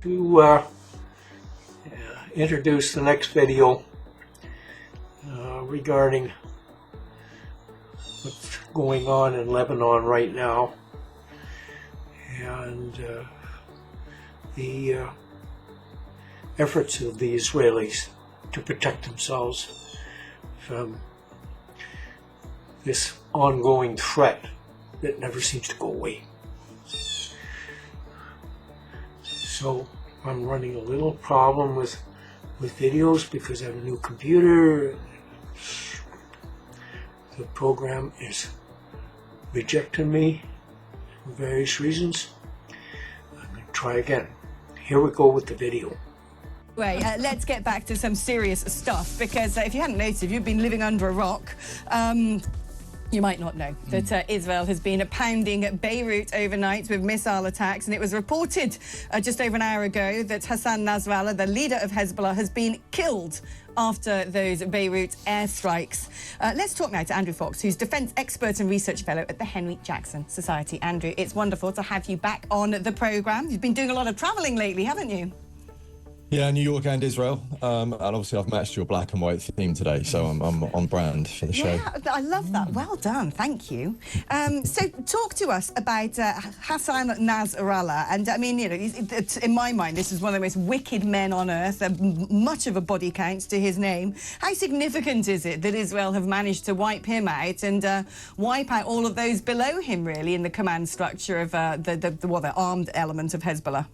To introduce the next video regarding what's going on in Lebanon right now, and the efforts of the Israelis to protect themselves from this ongoing threat that never seems to go away. So I'm running a little problem with videos because I have a new computer. The program is rejecting me for various reasons. I'm going to try again. Here we go with the video. Anyway, let's get back to some serious stuff, because if you hadn't noticed, if you've been living under a rock, you might not know that Israel has been pounding Beirut overnight with missile attacks, and it was reported just over an hour ago that Hassan Nasrallah, the leader of Hezbollah, has been killed after those Beirut airstrikes. Let's talk now to Andrew Fox, who's Defence Expert and Research Fellow at the Henry Jackson Society. Andrew, it's wonderful to have you back on the programme. You've been doing a lot of travelling lately, haven't you? Yeah, New York and Israel, and obviously I've matched your black and white theme today, so I'm on brand for the show. Yeah, I love that. Well done, thank you. So talk to us about Hassan Nasrallah, and I mean, you know, in my mind, this is one of the most wicked men on earth, much of a body count to his name. How significant is it that Israel have managed to wipe him out and wipe out all of those below him, really, in the command structure of the armed element of Hezbollah?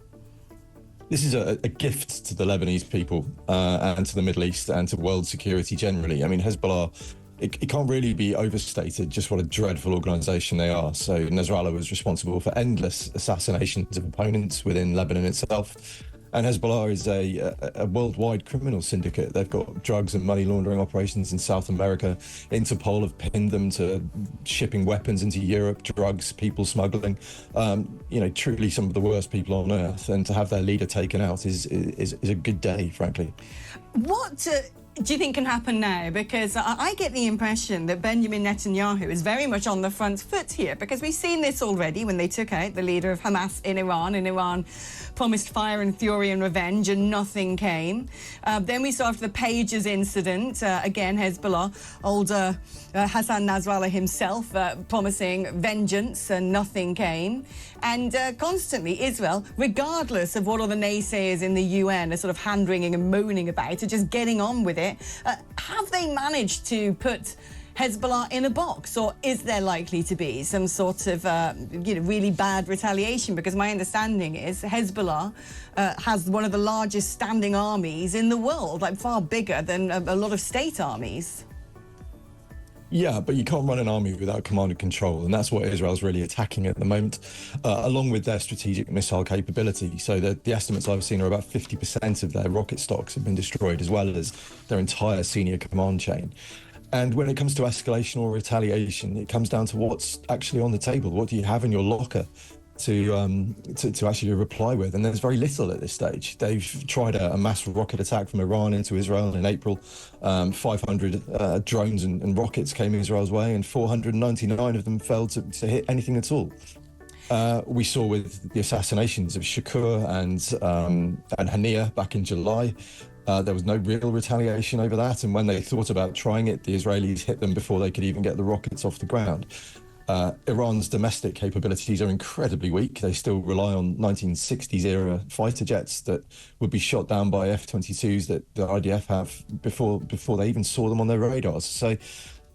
This is a gift to the Lebanese people and to the Middle East and to world security generally. I mean, Hezbollah, it can't really be overstated just what a dreadful organisation they are. So Nasrallah was responsible for endless assassinations of opponents within Lebanon itself. And Hezbollah is a worldwide criminal syndicate. They've got drugs and money laundering operations in South America. Interpol have pinned them to shipping weapons into Europe, drugs, people smuggling. You know, truly some of the worst people on earth. And to have their leader taken out is a good day, frankly. What do you think can happen now? Because I get the impression that Benjamin Netanyahu is very much on the front foot here, because we've seen this already when they took out the leader of Hamas in Iran, and Iran promised fire and fury and revenge, and nothing came. Then we saw after the Pages incident, again, Hezbollah, older Hassan Nasrallah himself promising vengeance, and nothing came. And constantly Israel, regardless of what all the naysayers in the UN are sort of hand-wringing and moaning about, are just getting on with it. Have they managed to put Hezbollah in a box, or is there likely to be some sort of really bad retaliation? Because my understanding is Hezbollah has one of the largest standing armies in the world, like far bigger than a lot of state armies. Yeah, but you can't run an army without command and control, and that's what Israel's really attacking at the moment, along with their strategic missile capability. So the estimates I've seen are about 50% of their rocket stocks have been destroyed, as well as their entire senior command chain. And when it comes to escalation or retaliation, it comes down to what's actually on the table. What do you have in your locker to actually reply with? And there's very little at this stage. They've tried a mass rocket attack from Iran into Israel in April. 500 drones and rockets came Israel's way, and 499 of them failed to hit anything at all. We saw with the assassinations of Shakur and Hania back in July, there was no real retaliation over that, and when they thought about trying it, the Israelis hit them before they could even get the rockets off the ground. Iran's domestic capabilities are incredibly weak. They still rely on 1960s-era fighter jets that would be shot down by F-22s that the IDF have before they even saw them on their radars. So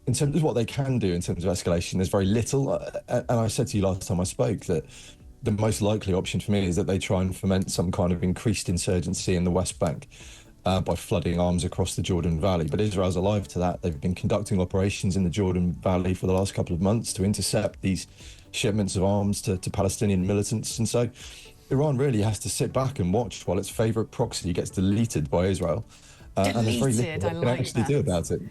in terms of what they can do in terms of escalation, there's very little. And I said to you last time I spoke that the most likely option for me is that they try and foment some kind of increased insurgency in the West Bank. By flooding arms across the Jordan Valley. But Israel's alive to that. They've been conducting operations in the Jordan Valley for the last couple of months to intercept these shipments of arms to Palestinian militants. And so Iran really has to sit back and watch while its favourite proxy gets deleted by Israel. And there's very little they can actually do about it.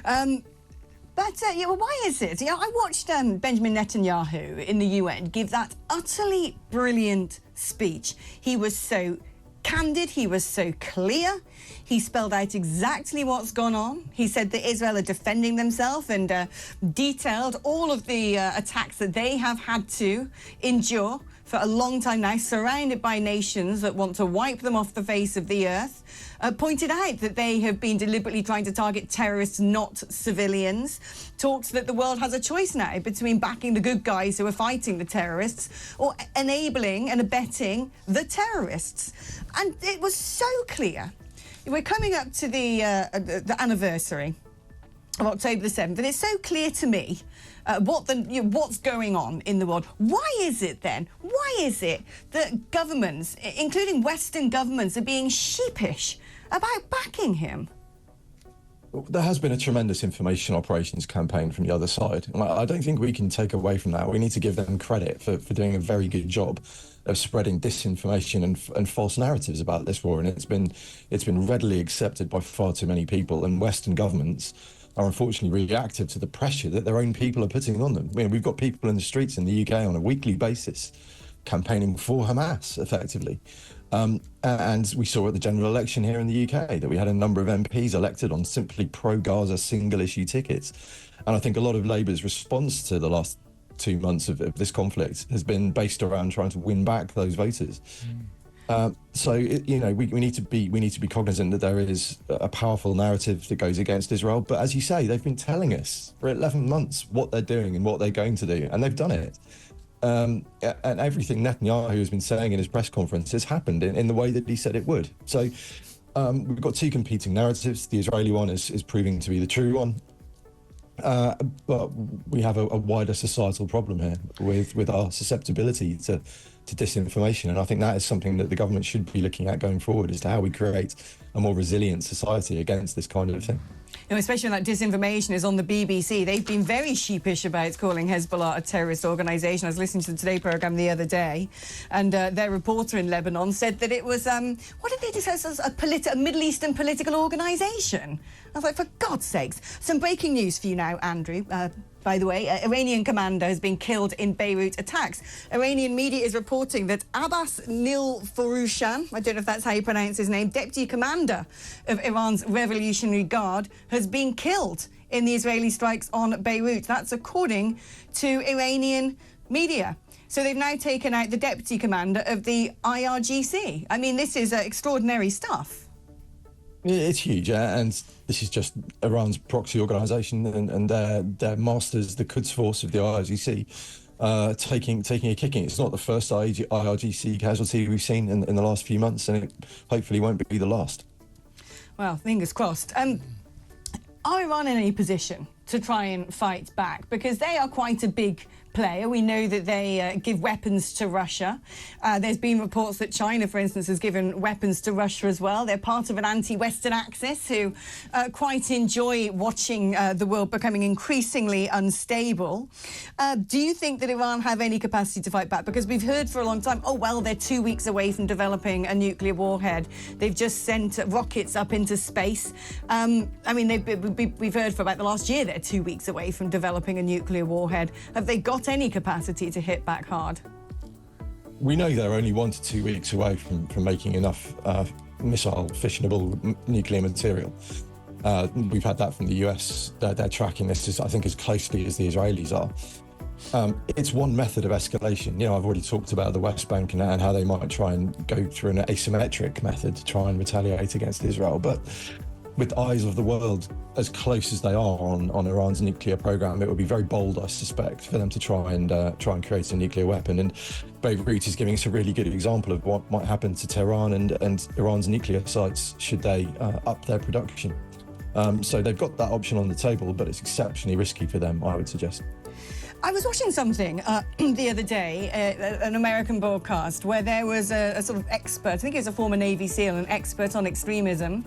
Well, why is it? I watched Benjamin Netanyahu in the UN give that utterly brilliant speech. He was so candid, he was so clear, he spelled out exactly what's gone on. He said that Israel are defending themselves and detailed all of the attacks that they have had to endure for a long time now, surrounded by nations that want to wipe them off the face of the earth, pointed out that they have been deliberately trying to target terrorists, not civilians, talks that the world has a choice now between backing the good guys who are fighting the terrorists or enabling and abetting the terrorists. And it was so clear. We're coming up to the anniversary of October the 7th, and it's so clear to me what's going on in the world. Why is it then? Why is it that governments, including Western governments, are being sheepish about backing him? There has been a tremendous information operations campaign from the other side. And I don't think we can take away from that. We need to give them credit for doing a very good job of spreading disinformation and false narratives about this war. And it's been readily accepted by far too many people. And Western governments are unfortunately reactive to the pressure that their own people are putting on them. I mean, we've got people in the streets in the UK on a weekly basis campaigning for Hamas, effectively. And we saw at the general election here in the UK that we had a number of MPs elected on simply pro-Gaza single-issue tickets. And I think a lot of Labour's response to the last 2 months of this conflict has been based around trying to win back those voters. We need to be cognizant that there is a powerful narrative that goes against Israel. But as you say, they've been telling us for 11 months what they're doing and what they're going to do, and they've done it. And everything Netanyahu has been saying in his press conference has happened in the way that he said it would. So we've got two competing narratives. The Israeli one is proving to be the true one. But we have a wider societal problem here with our susceptibility to disinformation. And I think that is something that the government should be looking at going forward as to how we create a more resilient society against this kind of thing. You know, especially when that disinformation is on the BBC. They've been very sheepish about calling Hezbollah a terrorist organisation. I was listening to the Today programme the other day, and their reporter in Lebanon said that it was, what did they discuss as a Middle Eastern political organisation? I was like, for God's sakes. Some breaking news for you now, Andrew. By the way, Iranian commander has been killed in Beirut attacks. Iranian media is reporting that Abbas Nilforoushan, I don't know if that's how you pronounce his name, deputy commander of Iran's Revolutionary Guard, has been killed in the Israeli strikes on Beirut. That's according to Iranian media. So they've now taken out the deputy commander of the IRGC. I mean, this is extraordinary stuff. It's huge, and this is just Iran's proxy organisation and their masters, the Quds force of the IRGC, taking a kicking. It's not the first IRGC casualty we've seen in the last few months, and it hopefully won't be the last. Well, fingers crossed. Are Iran in any position to try and fight back? Because they are quite a big player. We know that they give weapons to Russia. There's been reports that China, for instance, has given weapons to Russia as well. They're part of an anti-Western axis who quite enjoy watching the world becoming increasingly unstable. Do you think that Iran have any capacity to fight back? Because we've heard for a long time, oh, well, they're 2 weeks away from developing a nuclear warhead. They've just sent rockets up into space. I mean, we've heard for about the last year they're 2 weeks away from developing a nuclear warhead. Have they got any capacity to hit back hard? We know they're only 1 to 2 weeks away from making enough missile fissionable nuclear material. We've had that from the US. They're tracking this, I think, as closely as the Israelis are. It's one method of escalation. You know, I've already talked about the West Bank and how they might try and go through an asymmetric method to try and retaliate against Israel. But with eyes of the world as close as they are on Iran's nuclear program, it would be very bold, I suspect, for them to try and create a nuclear weapon. And Beirut is giving us a really good example of what might happen to Tehran and Iran's nuclear sites should they up their production. So they've got that option on the table, but it's exceptionally risky for them, I would suggest. I was watching something the other day, an American broadcast, where there was a sort of expert, I think he was a former Navy SEAL, an expert on extremism,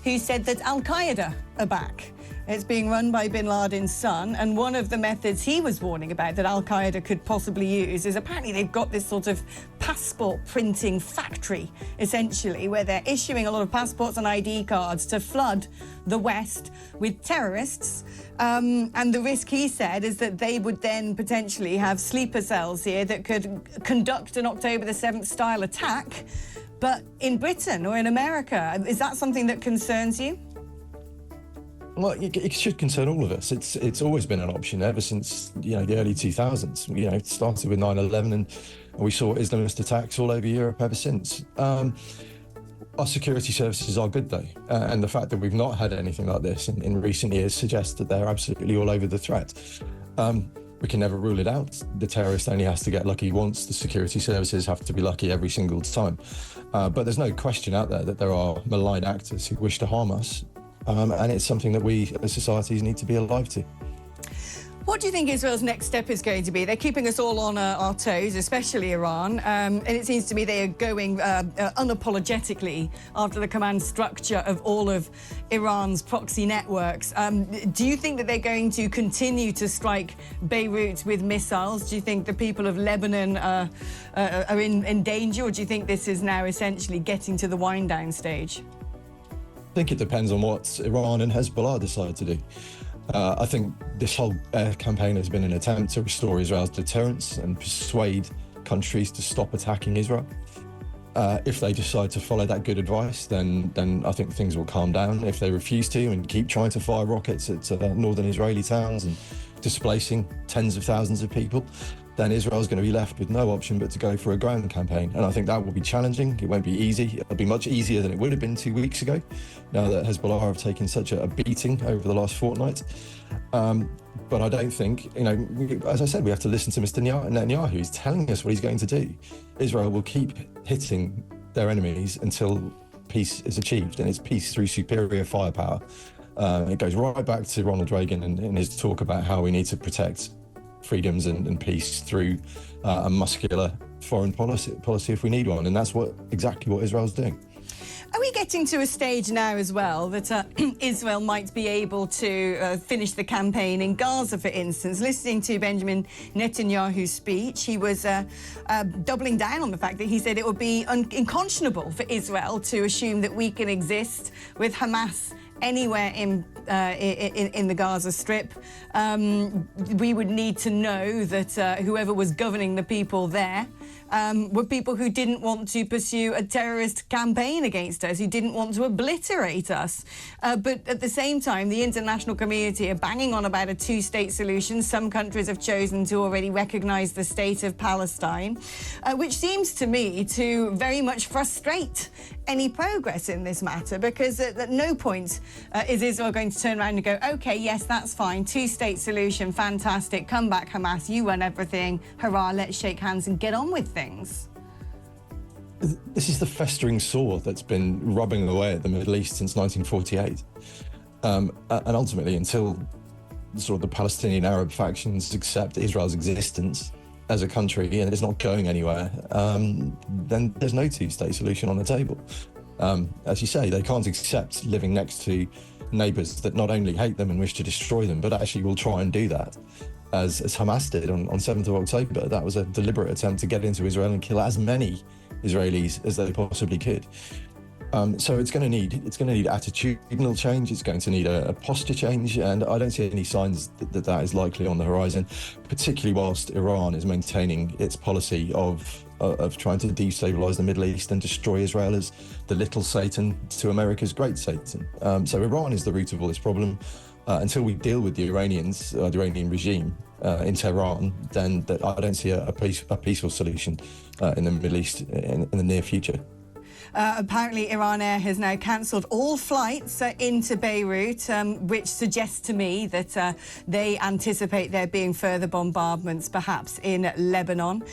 who said that Al-Qaeda are back. It's being run by bin Laden's son, and one of the methods he was warning about that Al-Qaeda could possibly use is apparently they've got this sort of passport printing factory, essentially, where they're issuing a lot of passports and ID cards to flood the West with terrorists. And the risk, he said, is that they would then potentially have sleeper cells here that could conduct an October the 7th style attack, but in Britain or in America. Is that something that concerns you? Well, it should concern all of us. It's always been an option ever since the early 2000s. It started with 9/11, and we saw Islamist attacks all over Europe ever since. Our security services are good though, and the fact that we've not had anything like this in recent years suggests that they're absolutely all over the threat. We can never rule it out. The terrorist only has to get lucky once. The security services have to be lucky every single time. But there's no question out there that there are malign actors who wish to harm us. And it's something that we as societies need to be alive to. What do you think Israel's next step is going to be? They're keeping us all on our toes, especially Iran, and it seems to me they are going unapologetically after the command structure of all of Iran's proxy networks. Do you think that they're going to continue to strike Beirut with missiles? Do you think the people of Lebanon are in danger, or do you think this is now essentially getting to the wind-down stage? I think it depends on what Iran and Hezbollah decide to do. I think this whole air campaign has been an attempt to restore Israel's deterrence and persuade countries to stop attacking Israel. If they decide to follow that good advice, then I think things will calm down. If they refuse to and keep trying to fire rockets at northern Israeli towns and displacing tens of thousands of people, then Israel's going to be left with no option but to go for a ground campaign. And I think that will be challenging. It won't be easy. It'll be much easier than it would have been 2 weeks ago, now that Hezbollah have taken such a beating over the last fortnight. But I don't think, as I said, we have to listen to Mr. Netanyahu. He's telling us what he's going to do. Israel will keep hitting their enemies until peace is achieved, and it's peace through superior firepower. It goes right back to Ronald Reagan and his talk about how we need to protect freedoms and peace through a muscular foreign policy if we need one, and that's exactly what Israel's doing. Are we getting to a stage now as well that Israel might be able to finish the campaign in Gaza, for instance? Listening to Benjamin Netanyahu's speech, he was doubling down on the fact that he said it would be unconscionable for Israel to assume that we can exist with Hamas anywhere in the Gaza Strip. We would need to know that whoever was governing the people there were people who didn't want to pursue a terrorist campaign against us, who didn't want to obliterate us. But at the same time, the international community are banging on about a two-state solution. Some countries have chosen to already recognise the state of Palestine, which seems to me to very much frustrate any progress in this matter, because at no point is Israel going to turn around and go, OK, yes, that's fine, two-state solution, fantastic, come back, Hamas, you run everything, hurrah, let's shake hands and get on with things. This is the festering sore that's been rubbing away at the Middle East since 1948. And ultimately, until sort of the Palestinian Arab factions accept Israel's existence as a country and it's not going anywhere, then there's no two-state solution on the table. As you say, they can't accept living next to neighbours that not only hate them and wish to destroy them, but actually will try and do that, as Hamas did on 7th of October. That was a deliberate attempt to get into Israel and kill as many Israelis as they possibly could. So it's going to need attitudinal change. It's going to need a posture change, and I don't see any signs that is likely on the horizon, particularly whilst Iran is maintaining its policy of trying to destabilise the Middle East and destroy Israel as the little Satan to America's great Satan. So Iran is the root of all this problem. Until we deal with the Iranians, the Iranian regime in Tehran, then I don't see a peaceful solution in the Middle East in the near future. Apparently, Iran Air has now cancelled all flights into Beirut, which suggests to me that they anticipate there being further bombardments, perhaps in Lebanon.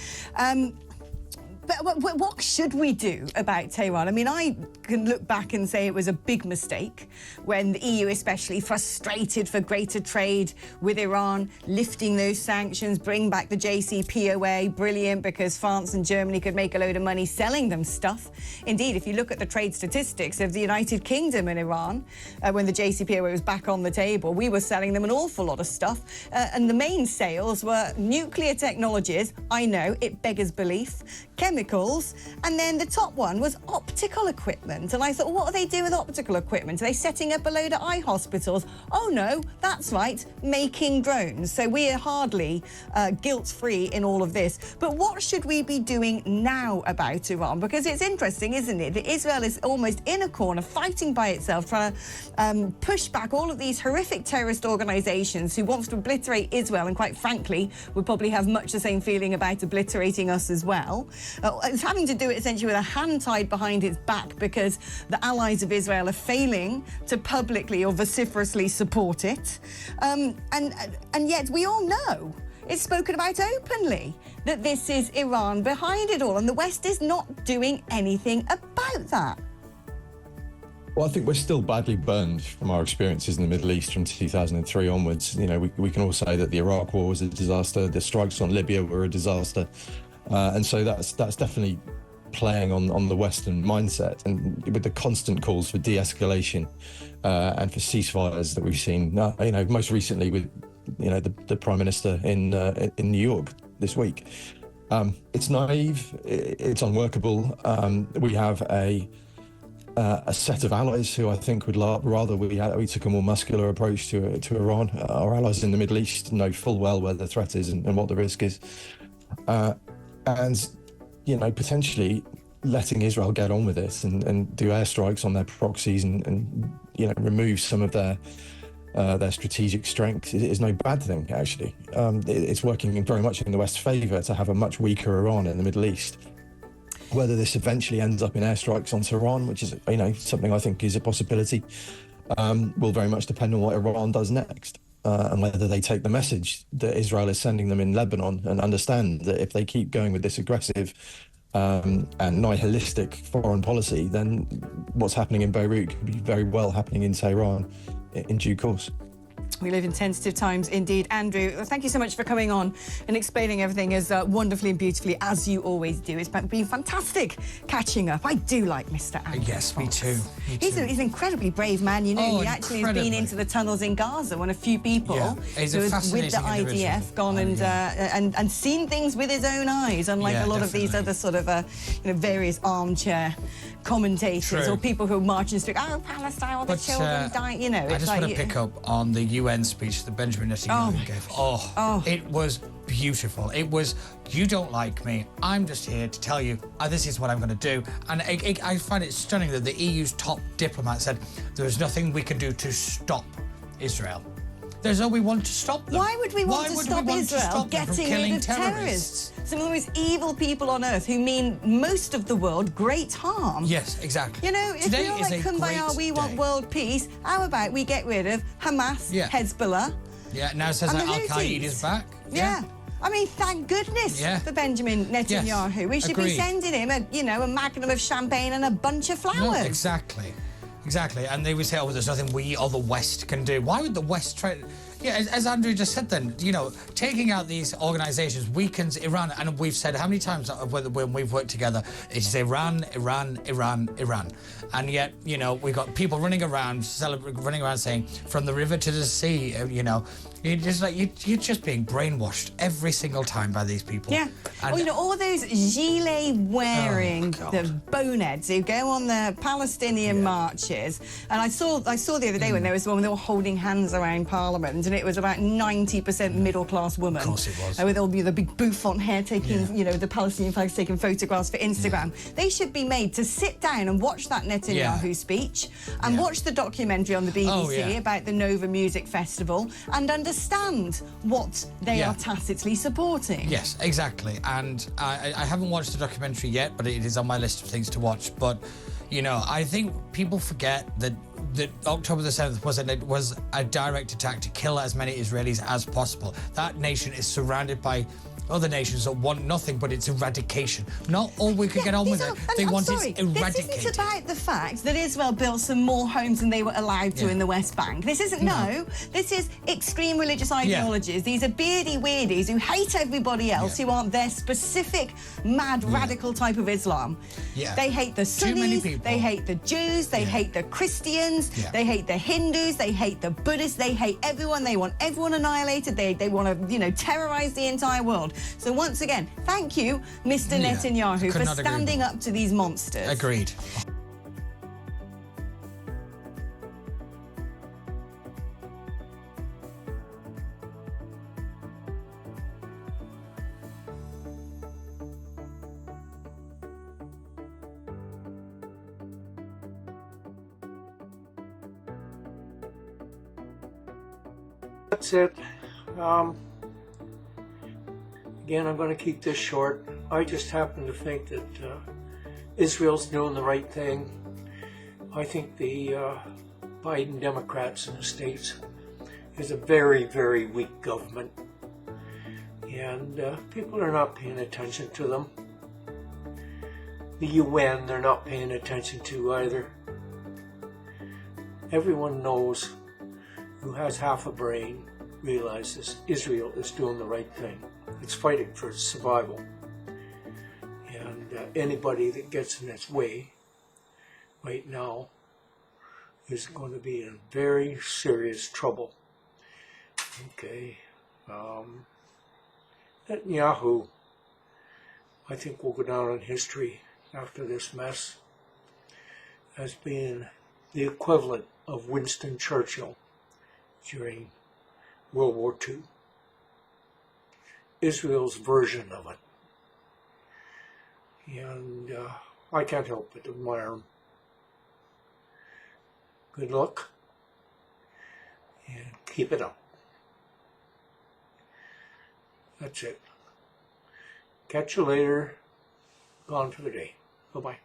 But what should we do about Tehran? I mean, I can look back and say it was a big mistake when the EU especially frustrated for greater trade with Iran, lifting those sanctions, bring back the JCPOA, brilliant, because France and Germany could make a load of money selling them stuff. Indeed, if you look at the trade statistics of the United Kingdom and Iran, when the JCPOA was back on the table, we were selling them an awful lot of stuff. And the main sales were nuclear technologies, I know, it beggars belief, chemicals, chemicals, and then the top one was optical equipment. And I thought, well, what are they doing with optical equipment? Are they setting up a load of eye hospitals? Oh no, that's right, making drones. So we are hardly guilt-free in all of this. But what should we be doing now about Iran? Because it's interesting, isn't it, that Israel is almost in a corner, fighting by itself, trying to push back all of these horrific terrorist organisations who wants to obliterate Israel, and quite frankly would probably have much the same feeling about obliterating us as well. It's having to do it essentially with a hand tied behind its back because the allies of Israel are failing to publicly or vociferously support it. And yet we all know, it's spoken about openly, that this is Iran behind it all, and the West is not doing anything about that. Well, I think we're still badly burned from our experiences in the Middle East from 2003 onwards. You know, we can all say that the Iraq War was a disaster, the strikes on Libya were a disaster, and so that's definitely playing on the Western mindset, and with the constant calls for de-escalation and for ceasefires that we've seen. You know, most recently with the Prime Minister in New York this week. It's naive, it's unworkable. We have a set of allies who I think would rather we took a more muscular approach to Iran. Our allies in the Middle East know full well where the threat is and what the risk is, and potentially letting Israel get on with this and do airstrikes on their proxies and remove some of their strategic strength is no bad thing, actually. It's working very much in the West's favour to have a much weaker Iran in the Middle East. Whether this eventually ends up in airstrikes on Tehran, which is something I think is a possibility, will very much depend on what Iran does next, and whether they take the message that Israel is sending them in Lebanon and understand that if they keep going with this aggressive and nihilistic foreign policy, then what's happening in Beirut could be very well happening in Tehran in due course. We live in sensitive times indeed. Andrew, thank you so much for coming on and explaining everything as wonderfully and beautifully as you always do. It's been fantastic catching up. I do like Mr. Andrew. Yes, me too. He's an incredibly brave man. He actually has been into the tunnels in Gaza when a few people who was with the IDF gone and seen things with his own eyes, unlike a lot of these other sort of various armchair commentators or people who are marching through, Palestine, all the children dying, I just want to pick up on the UN speech that Benjamin Netanyahu gave. It was beautiful. It was, you don't like me, I'm just here to tell you this is what I'm going to do. And I find it stunning that the EU's top diplomat said there is nothing we can do to stop Israel. There's no we want to stop them. Why would we want to stop Israel getting rid of terrorists? Some of the most evil people on earth who mean most of the world great harm. Yes, exactly. If Today you're like Kumbaya, we want world peace, how about we get rid of Hamas, Hezbollah? Yeah, now it says that Al-Qaeda is back. Yeah. I mean, thank goodness for Benjamin Netanyahu. Yes, we should be sending him a magnum of champagne and a bunch of flowers. No, exactly. And they would say, there's nothing we or the West can do. Why would the West try? Yeah, as Andrew just said then, taking out these organisations weakens Iran. And we've said how many times when we've worked together, it's Iran. And yet, we've got people running around saying, from the river to the sea, you're just being brainwashed every single time by these people. Yeah. And, all those gilet-wearing the boneheads who go on the Palestinian marches. And I saw the other day when there was one where they were holding hands around Parliament, and it was about 90% middle-class women. Of course it was. With all the big bouffant hair taking, the Palestinian flags taking photographs for Instagram. They should be made to sit down and watch that Netanyahu speech and watch the documentary on the BBC about the Nova Music Festival and understand what they are tacitly supporting. Yes, exactly. And I haven't watched the documentary yet, but it is on my list of things to watch. But, I think people forget that October the 7th was a direct attack to kill as many Israelis as possible. That nation is surrounded by other nations that want nothing but its eradication. Not all we could get on with it. They want it eradicated. This isn't about the fact that Israel built some more homes than they were allowed to in the West Bank. This isn't, this is extreme religious ideologies. These are beardy weirdies who hate everybody else, who aren't their specific, mad, radical type of Islam. They hate the Sunnis, they hate the Jews, they hate the Christians, they hate the Hindus, they hate the Buddhists, they hate everyone. They want everyone annihilated. They want to, terrorize the entire world. So once again, thank you, Mr. Yeah, Netanyahu, could for not agree standing more. up to these monsters. Agreed. That's it. Again, I'm going to keep this short. I just happen to think that Israel's doing the right thing. I think the Biden Democrats in the States is a very, very weak government. And people are not paying attention to them. The UN, they're not paying attention to either. Everyone knows, who has half a brain, realizes Israel is doing the right thing. It's fighting for its survival. And anybody that gets in its way right now is going to be in very serious trouble. Okay. Netanyahu, I think, will go down in history after this mess as being the equivalent of Winston Churchill during World War II. Israel's version of it. And I can't help but admire him. Good luck, and keep it up. That's it. Catch you later. Gone for the day. Bye-bye.